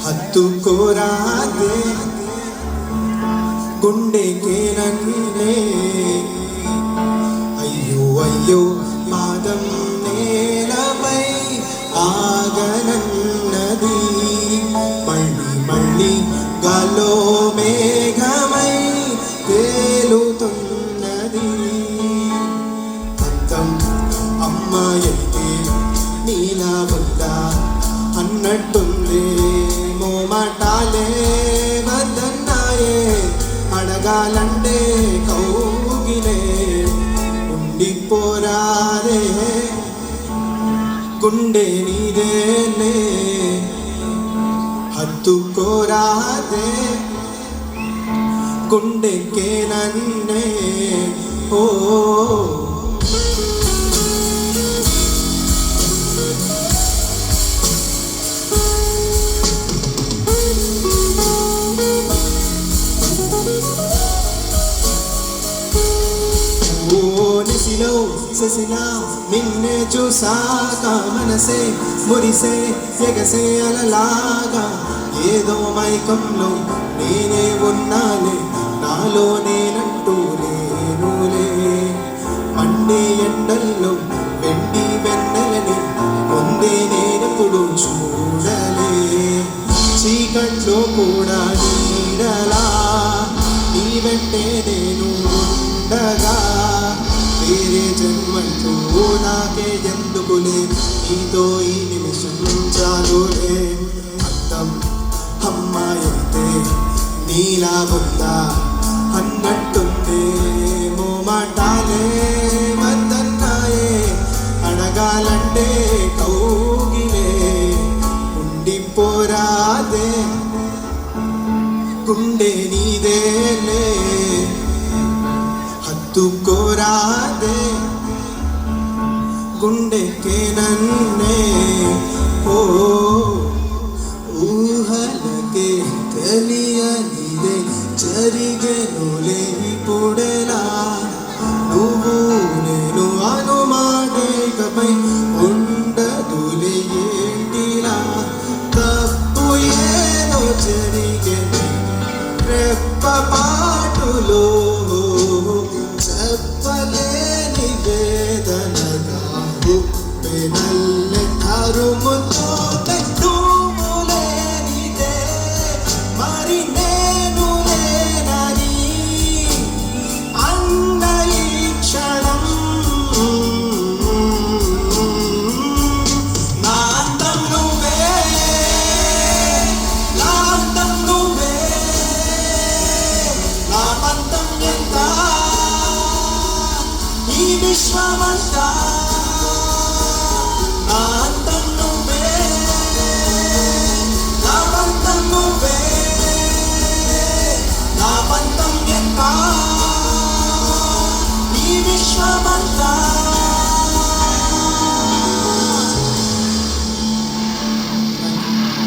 హత్తుకోరాదే గుండెకే నన్నే అయ్యో అయ్యో పాదం నేలపై ఆగనన్నది మళ్ళీ మళ్ళీ గాల్లో మేఘమై తేలుతున్నది అంతం అమ్మాయితే నీలా వద్దా అన్నట్టుంది మోమాటాలే వద్దన్నాయే అడగాలంటే కౌగిలే ఉండిపోరాదే గుండె నీదేలే హత్తుకోరాదే గుండెకే నన్నే ఓ నిసిలో ససిలా నిన్నే చూసాక మనసే మురిసే ఎగసే అలలాగా ఏదో మైకంలో నేనే ఉన్నాలే నాలో నేనంటూ లేనులే మండే ఎండల్లో వెండి వెన్నెలని ముందే నేనెప్పుడు చూడలే చీకట్లో కూడా నీడలా నీ వెంటే నేను ఉండగా వేరే జన్మంటూ నాకే ఎందుకులే నీతో ఈ నిమిషం చాలులే అర్థం అమ్మాయితే నీలా ఉందా అన్నట్టుంది మోమాటాలే వద్దన్నాయే అడగాలంటే కౌగిలే ఉండిపోరాదే గుండె నీదేలే హత్తుకోరాదే గుండెకే నన్నే ఓ ఊహలకే తెలియనిదే జరిగెనులే ఇప్పుడెలా నువ్వు నేను అనుమాటేకపై ఉండదులే ఏంటిలా తప్పు ఏదో జరిగే రెప్పపాటులో చెప్పలేని వేదనగా ఉప్పెనల్లె కరుముతో నువ్వులేనిదే మరి నేను లేనని అన్న ఈ క్షణం నా అందం నువ్వే నా అందం నువ్వే నా పంతం ఎంత ఈ విశ్వమంతా